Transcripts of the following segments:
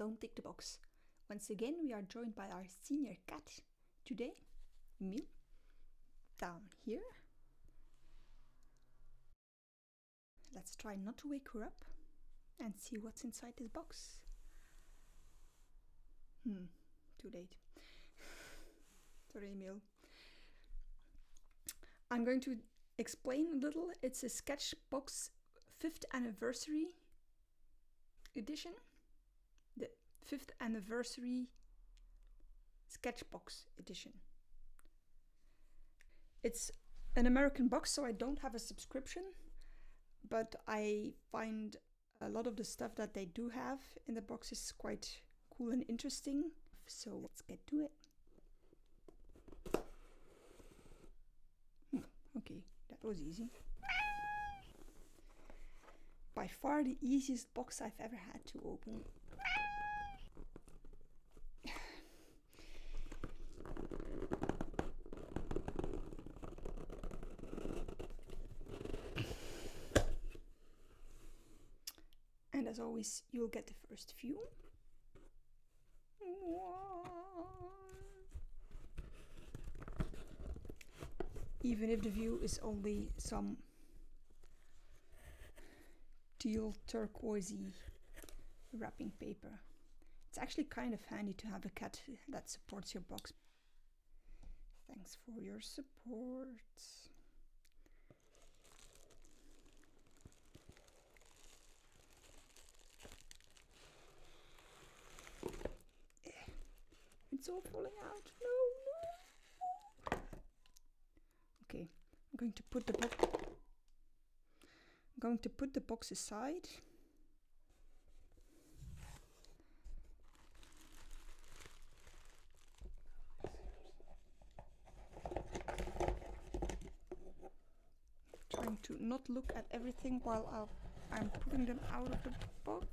don't tick the box. Once again, we are joined by our senior cat today, Emil, down here. Let's try not to wake her up and see what's inside this box. Too late. Sorry, Emil. I'm going to explain a little. It's a SketchBox 5th anniversary edition. The 5th anniversary SketchBox edition. It's an American box, so I don't have a subscription, but I find a lot of the stuff that they do have in the box is quite cool and interesting. So let's get to it. Okay, that was easy. By far the easiest box I've ever had to open. And as always, you'll get the first view. Even if the view is only some teal turquoisey wrapping paper. It's actually kind of handy to have a cat that supports your box. Thanks for your support. It's all falling out. No. Okay, I'm going to put the box aside. Trying to not look at everything while I'm putting them out of the box.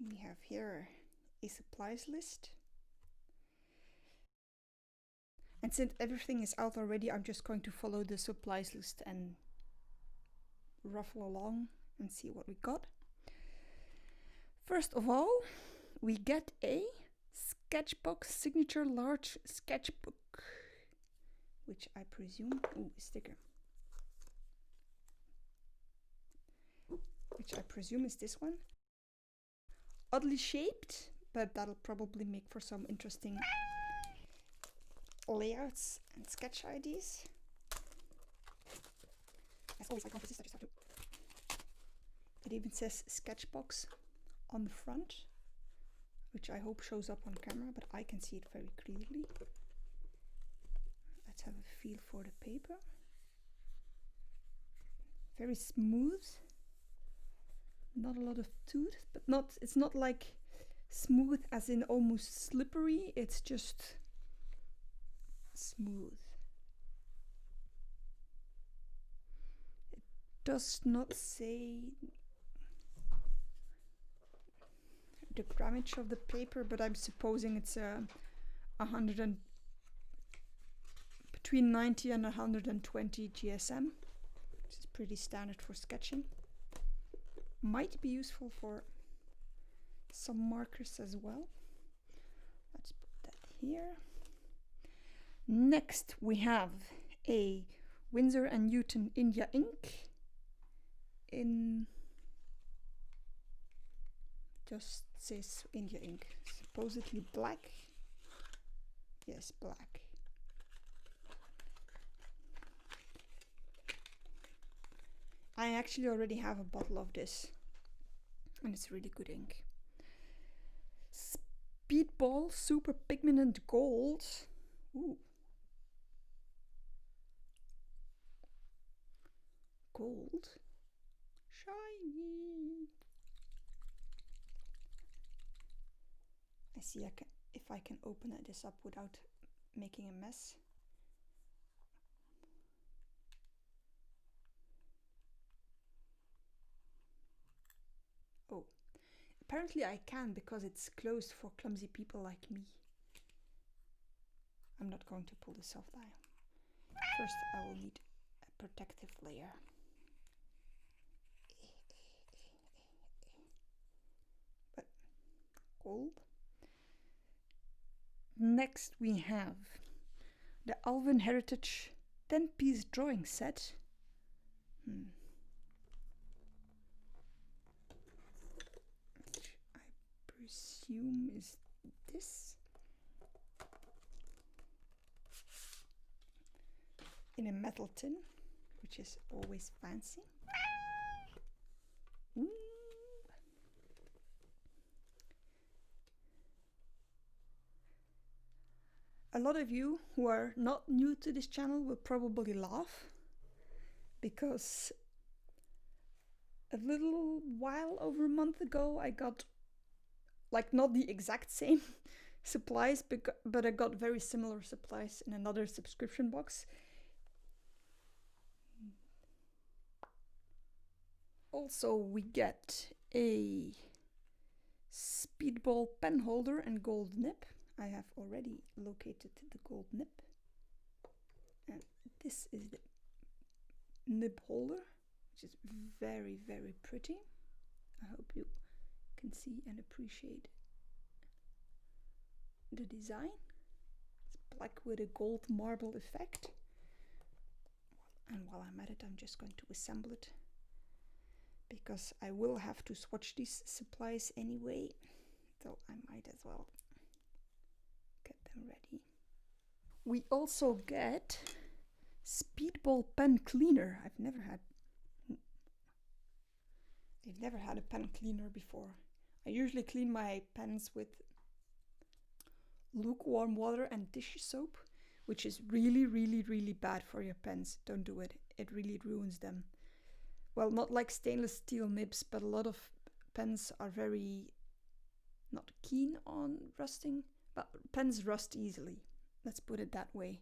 We have here a supplies list. And since everything is out already, I'm just going to follow the supplies list and ruffle along and see what we got. First of all, we get a SketchBox signature large sketchbook, which I presume, a sticker, which I presume is this one. Oddly shaped, but that'll probably make for some interesting layouts and sketch ideas. As always, I can't resist, I just have to. It even says SketchBox on the front, which I hope shows up on camera, but I can see it very clearly. Let's have a feel for the paper. Very smooth. Not a lot of tooth, but it's not like smooth as in almost slippery, it's just smooth. It does not say the grammage of the paper, but I'm supposing it's between 90 and 120 GSM, which is pretty standard for sketching. Might be useful for some markers as well. Let's put that here. Next we have a Winsor & Newton India ink in, just says India ink, supposedly black. Yes, black. I actually already have a bottle of this, and it's really good ink. Speedball Super Pigmented Gold. Ooh. Gold. Shiny. I see if I can open this up without making a mess. Oh, apparently I can because it's closed for clumsy people like me. I'm not going to pull this off now. First I will need a protective layer. But gold. Next we have the Alvin Heritage 10-piece drawing set. Which I presume is this. In a metal tin, which is always fancy. Ooh. A lot of you who are not new to this channel will probably laugh, because a little while over a month ago I got, like, not the exact same supplies, but I got very similar supplies in another subscription box. Also, we get a speedball pen holder and gold nib. I have already located the gold nib. And this is the nib holder, which is very, very pretty. I hope you can see and appreciate the design. It's black with a gold marble effect. And while I'm at it, I'm just going to assemble it, because I will have to swatch these supplies anyway, so I might as well get them ready. We also get speedball pen cleaner. I've never had a pen cleaner before. I usually clean my pens with lukewarm water and dish soap, which is really, really, really bad for your pens. Don't do it. It really ruins them. Well, not like stainless steel nibs, but a lot of pens are very not keen on rusting, but pens rust easily. Let's put it that way.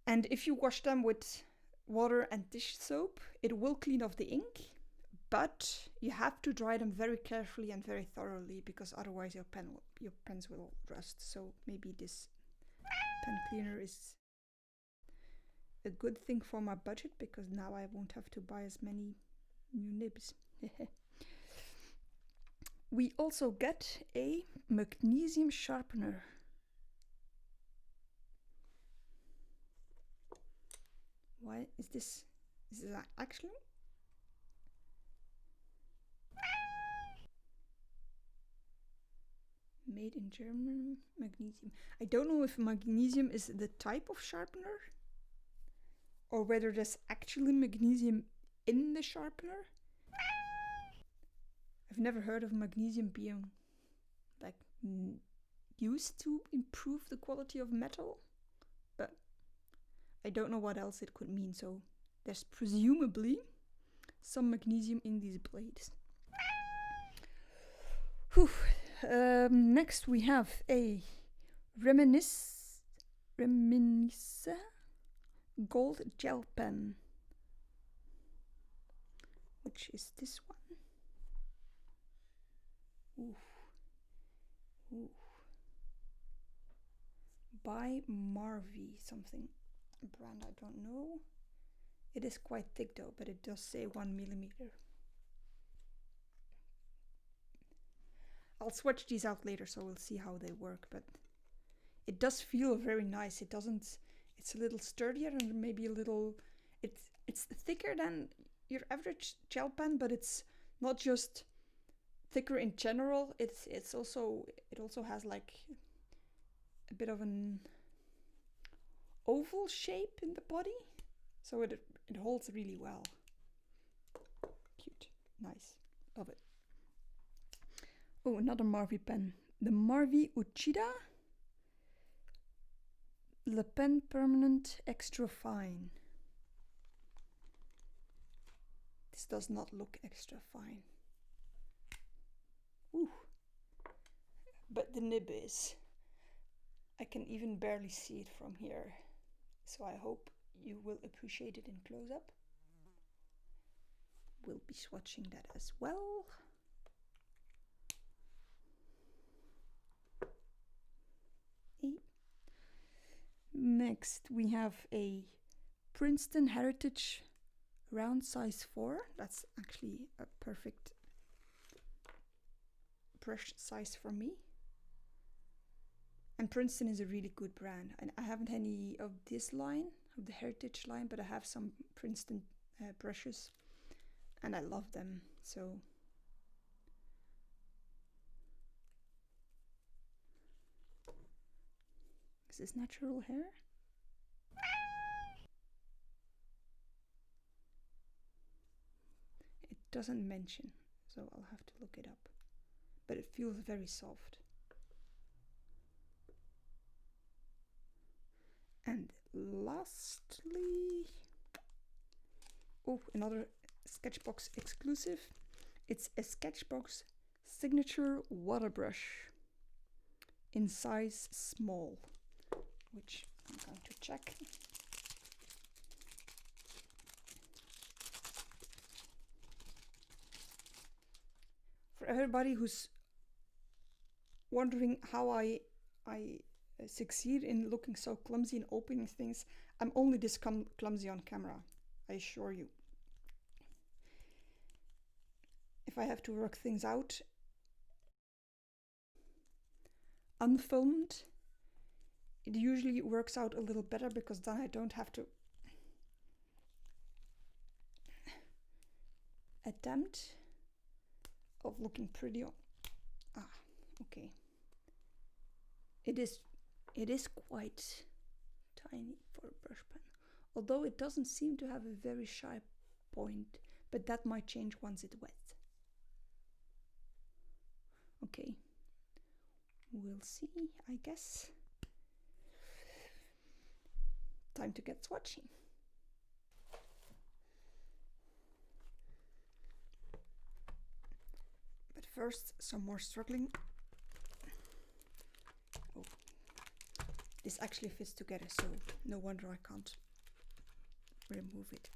And if you wash them with water and dish soap, it will clean off the ink, but you have to dry them very carefully and very thoroughly, because otherwise your pens will rust. So maybe this pen cleaner is a good thing for my budget, because now I won't have to buy as many new nibs. We also get a magnesium sharpener. Why is this? Is this actually? Made in Germany, magnesium. I don't know if magnesium is the type of sharpener, or whether there's actually magnesium in the sharpener. I've never heard of magnesium being like used to improve the quality of metal, but I don't know what else it could mean. So there's presumably some magnesium in these blades. Whew. Next we have a Reminisce gold gel pen, which is this one. Ooh. By Marvy something brand, I don't know. It is quite thick though, but it does say 1 millimeter. I'll swatch these out later, so we'll see how they work, but it does feel very nice. It doesn't, it's a little sturdier and maybe a little, it's thicker than your average gel pen, but it's not just thicker in general. It also has like a bit of an oval shape in the body, so it holds really well. Cute, nice, love it. Oh, another Marvy pen, the Marvy Uchida Le Pen Permanent Extra Fine. This does not look extra fine. Ooh, but the nib is. I can even barely see it from here, so I hope you will appreciate it in close-up. We'll be swatching that as well. Next we have a Princeton Heritage round size 4. That's actually a perfect brush size for me. And Princeton is a really good brand, and I haven't any of this line, of the Heritage line, but I have some Princeton brushes and I love them. So is this natural hair? It doesn't mention, so I'll have to look it up, but it feels very soft. And lastly, oh, another SketchBox exclusive. It's a SketchBox signature water brush in size small, which I'm going to check. For everybody who's wondering how I succeed in looking so clumsy and opening things, I'm only this clumsy on camera, I assure you. If I have to work things out unfilmed, it usually works out a little better, because then I don't have to attempt of looking pretty on. Okay. It is quite tiny for a brush pen, although it doesn't seem to have a very sharp point, but that might change once it's wet. Okay, we'll see, I guess. Time to get swatching. But first, some more struggling. Oh, this actually fits together, so no wonder I can't remove it.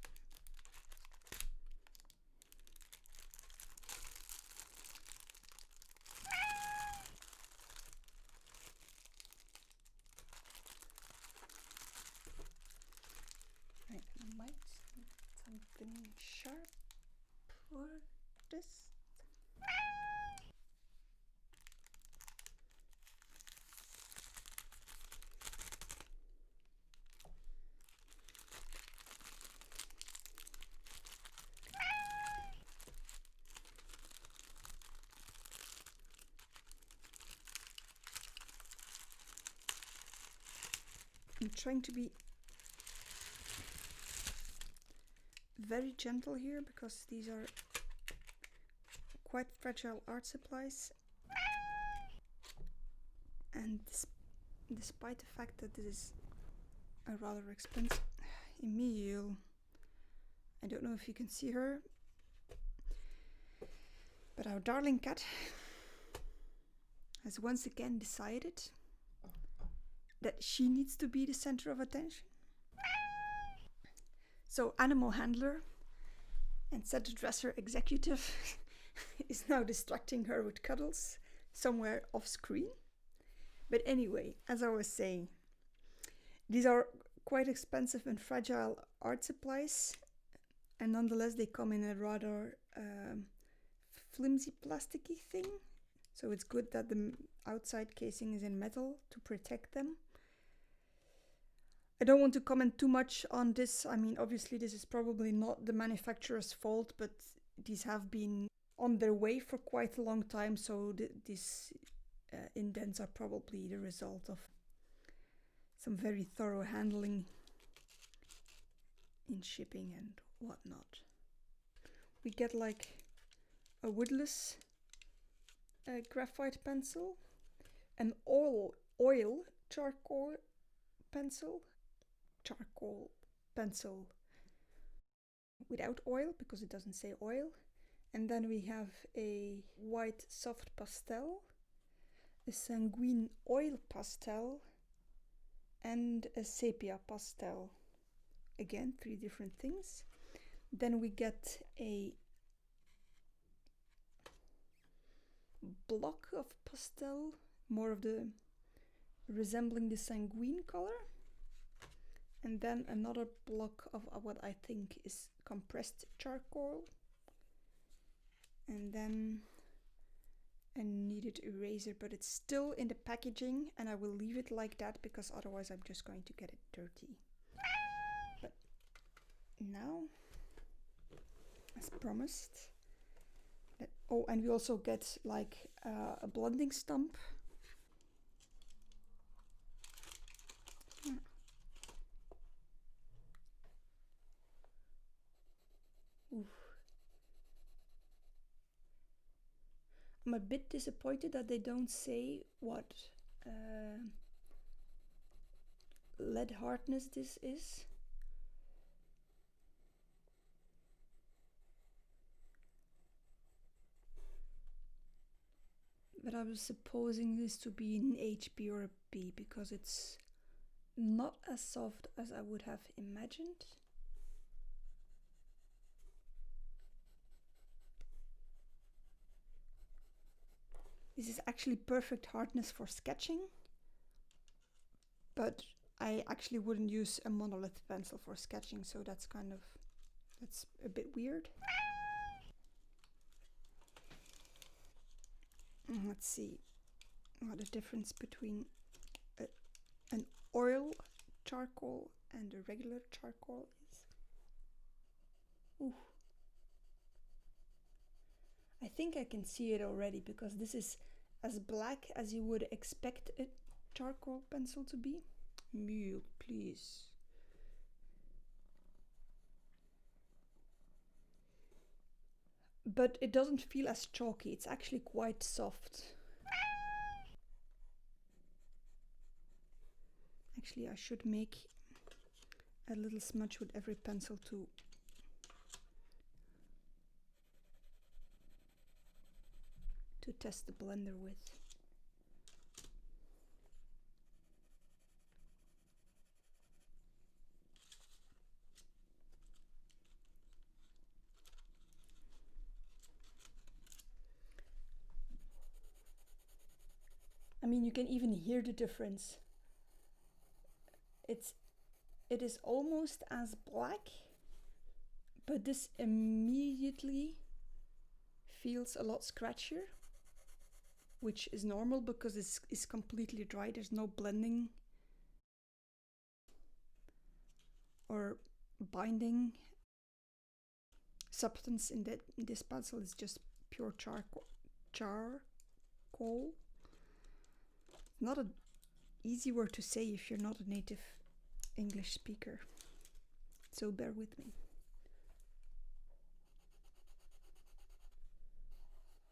Right, I might need something sharp for this. I'm trying to be very gentle here, because these are quite fragile art supplies, and despite the fact that this is a rather expensive Emil, I don't know if you can see her, but our darling cat has once again decided that she needs to be the center of attention. So animal handler and set dresser executive is now distracting her with cuddles somewhere off screen. But anyway, as I was saying, these are quite expensive and fragile art supplies, and nonetheless they come in a rather flimsy plasticky thing. So it's good that the outside casing is in metal to protect them. I don't want to comment too much on this. I mean, obviously this is probably not the manufacturer's fault, but these have been on their way for quite a long time, so these indents are probably the result of some very thorough handling in shipping and whatnot. We get like a woodless graphite pencil, an oil charcoal pencil without oil, because it doesn't say oil, and then we have a white soft pastel, a sanguine oil pastel, and a sepia pastel. Again, 3 different things. Then we get a block of pastel, more of the resembling the sanguine color, and then another block of what I think is compressed charcoal, and then a kneaded eraser, but it's still in the packaging, and I will leave it like that because otherwise I'm just going to get it dirty. But now, as promised, oh, and we also get like a blending stump. Oof. I'm a bit disappointed that they don't say what lead hardness this is. But I was supposing this to be an HB or a B because it's not as soft as I would have imagined. This is actually perfect hardness for sketching, but I actually wouldn't use a monolith pencil for sketching, so that's a bit weird. Let's see what the difference between an oil charcoal and a regular charcoal is. Ooh. I think I can see it already because this is as black as you would expect a charcoal pencil to be. Mule, please. But it doesn't feel as chalky, it's actually quite soft. Actually, I should make a little smudge with every pencil to test the blender with. I mean, you can even hear the difference. It is almost as black, but this immediately feels a lot scratchier, which is normal because it's completely dry. There's no blending or binding substance in this pencil. Is just pure charcoal. Not an easy word to say if you're not a native English speaker, so bear with me.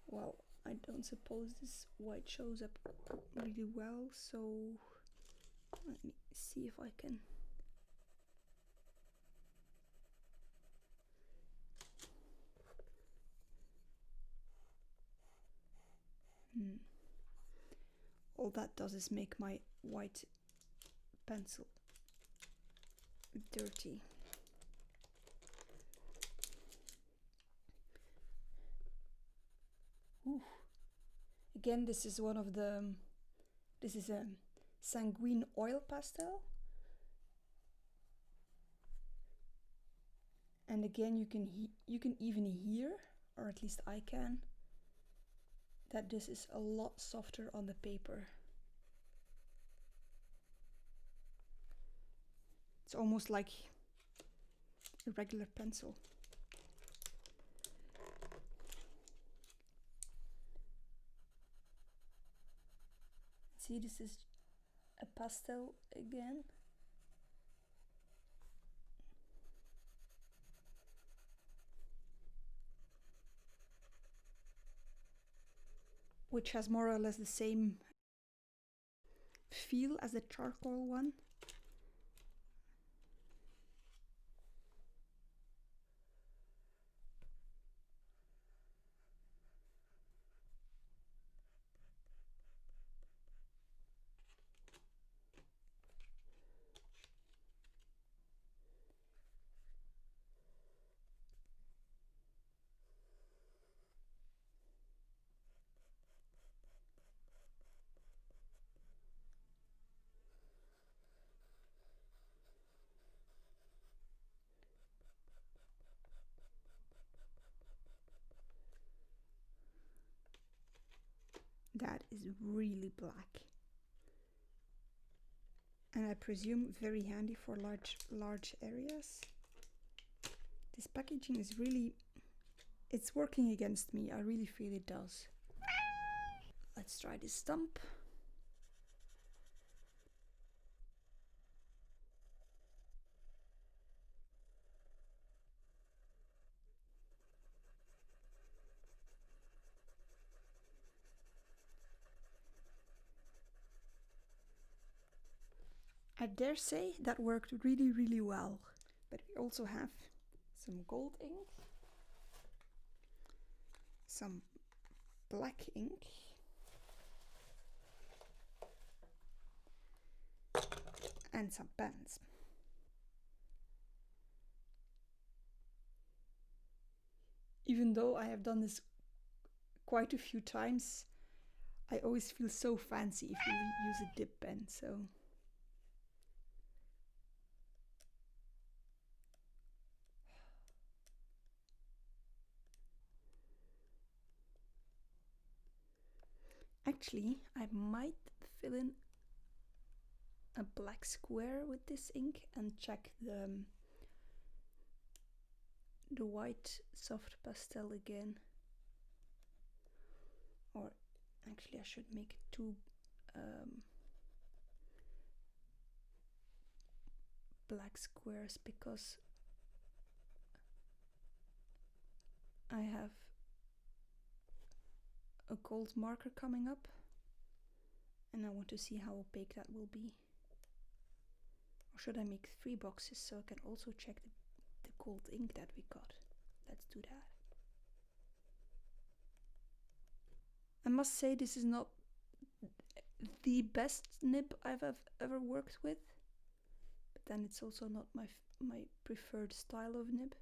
Well, I don't suppose this white shows up really well, so let me see if I can. All that does is make my white pencil dirty. Ooh. Again, this is a sanguine oil pastel. And again, you can even hear, or at least I can, that this is a lot softer on the paper. It's almost like a regular pencil. See, this is a pastel again. Which has more or less the same feel as the charcoal one. That is really black. And I presume very handy for large areas. This packaging is really, it's working against me. I really feel it does. Let's try this stump. I dare say that worked really, really well. But we also have some gold ink, some black ink, and some pens. Even though I have done this quite a few times, I always feel so fancy if you use a dip pen, so. Actually, I might fill in a black square with this ink and check the white soft pastel again. Or actually I should make two black squares because I have a gold marker coming up and I want to see how opaque that will be. Or should I make 3 boxes so I can also check the gold ink that we got? Let's do that. I must say this is not the best nib I've ever worked with, but then it's also not my preferred style of nib.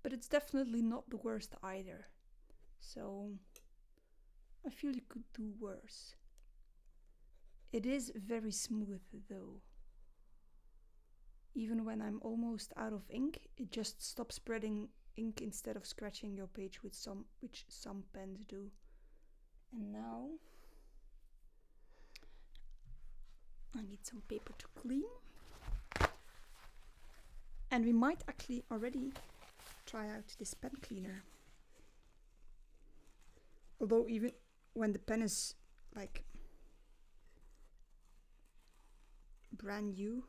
But it's definitely not the worst either, so I feel you could do worse. It is very smooth though. Even when I'm almost out of ink, it just stops spreading ink instead of scratching your page which some pens do. And now I need some paper to clean. And we might actually already try out this pen cleaner. Although even when the pen is like brand new,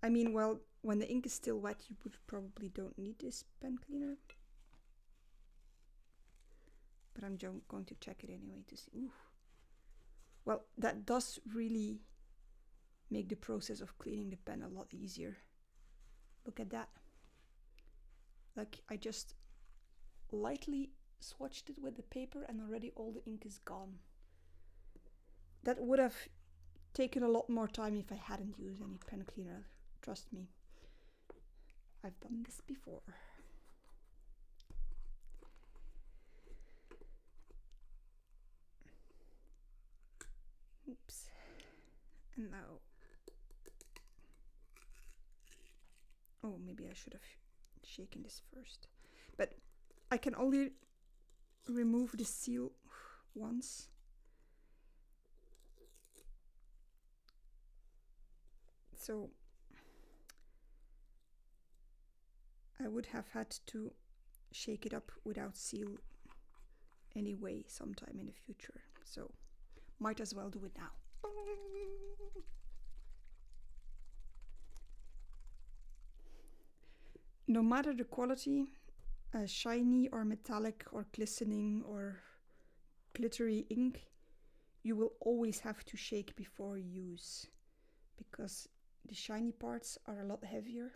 I mean, well, when the ink is still wet, you probably don't need this pen cleaner. But I'm going to check it anyway to see. Ooh. Well, that does really make the process of cleaning the pen a lot easier. Look at that. Like, I just lightly swatched it with the paper and already all the ink is gone. That would have taken a lot more time if I hadn't used any pen cleaner. Trust me. I've done this before. Oops. And now. Oh, maybe I should have shaken this first. But I can only remove the seal once. So I would have had to shake it up without seal anyway sometime in the future. So might as well do it now. No matter the quality, shiny or metallic or glistening or glittery ink, you will always have to shake before use, because the shiny parts are a lot heavier.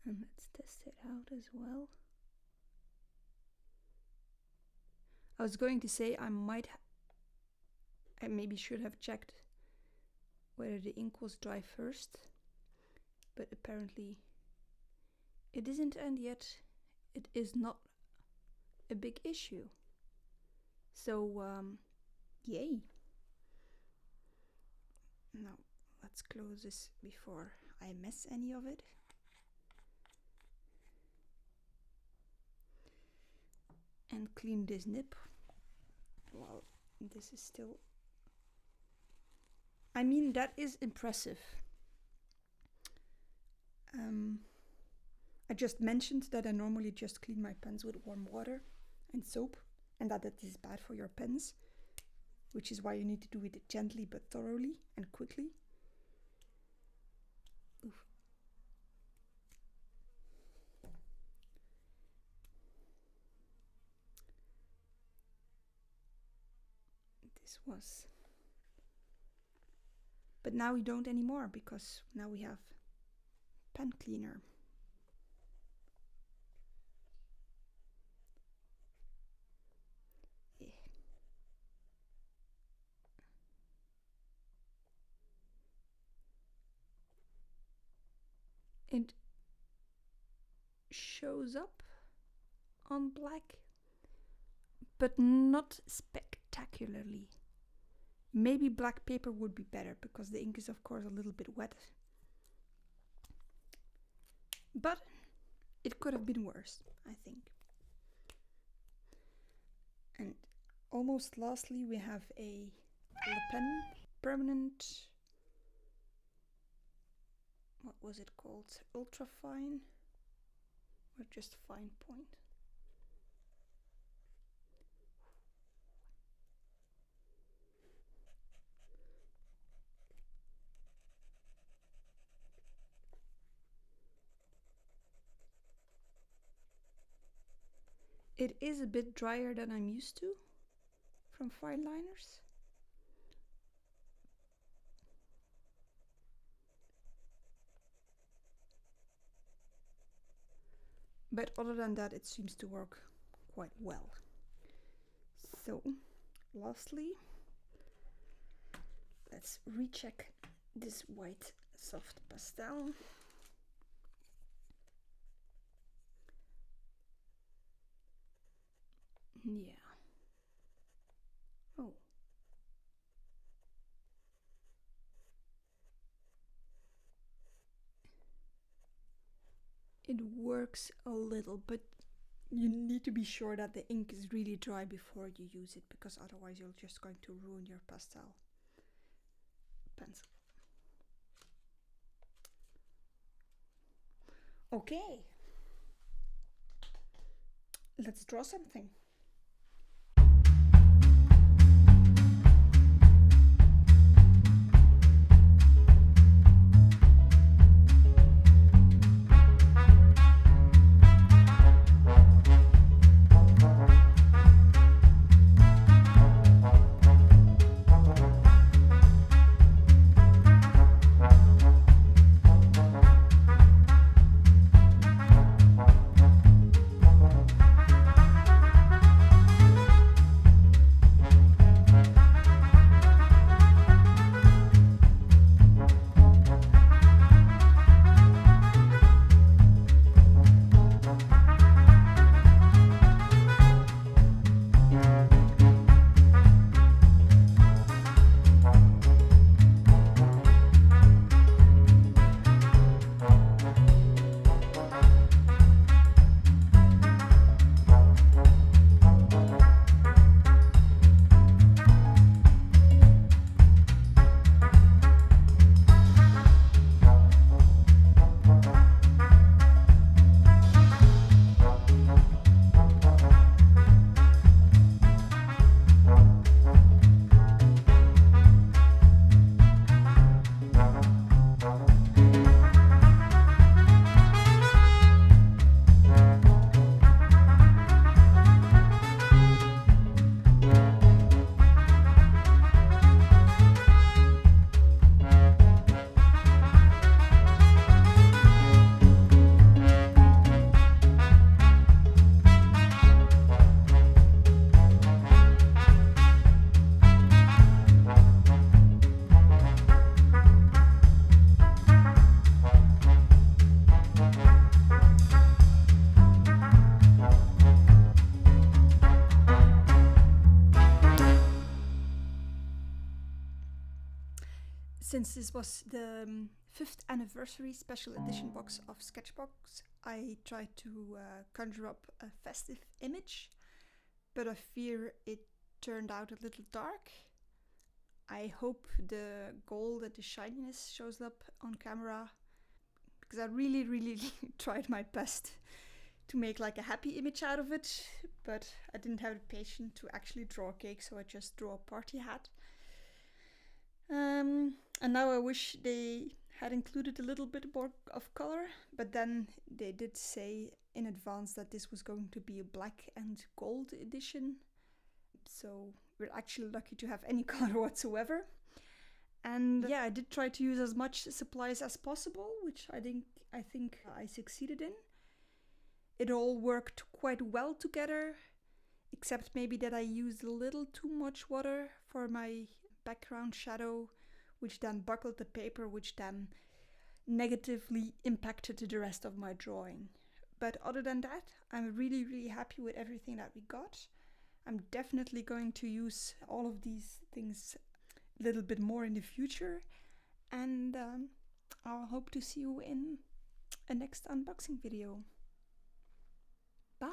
And let's test it out as well. I was going to say I maybe should have checked whether the ink was dry first, but apparently it isn't, and yet it is not a big issue. So, yay. Now, let's close this before I mess any of it. And clean this nib. Well, this is still... I mean, that is impressive. I just mentioned that I normally just clean my pens with warm water and soap, and that is bad for your pens, which is why you need to do it gently but thoroughly and quickly. Oof. This was... But now we don't anymore, because now we have pen cleaner. It shows up on black, but not spectacularly. Maybe black paper would be better, because the ink is of course a little bit wet. But it could have been worse, I think. And almost lastly, we have a Le Pen permanent, what was it called? Ultra fine or just fine point? It is a bit drier than I'm used to from fine liners. But other than that, it seems to work quite well. So, lastly, let's recheck this white soft pastel. Yeah. Oh. It works a little, but you need to be sure that the ink is really dry before you use it, because otherwise you're just going to ruin your pastel pencil. Okay. Let's draw something. Since this was the 5th anniversary special edition box of SketchBox, I tried to conjure up a festive image, but I fear it turned out a little dark. I hope the gold and the shininess shows up on camera, because I really tried my best to make like a happy image out of it, but I didn't have the patience to actually draw a cake, so I just drew a party hat. And now I wish they had included a little bit more of color, but then they did say in advance that this was going to be a black and gold edition, so we're actually lucky to have any color whatsoever. And yeah, I did try to use as much supplies as possible, which I think I succeeded in. It all worked quite well together, except maybe that I used a little too much water for my background shadow, which then buckled the paper, which then negatively impacted the rest of my drawing. But other than that, I'm really happy with everything that we got. I'm definitely going to use all of these things a little bit more in the future, and I'll hope to see you in a next unboxing video. Bye!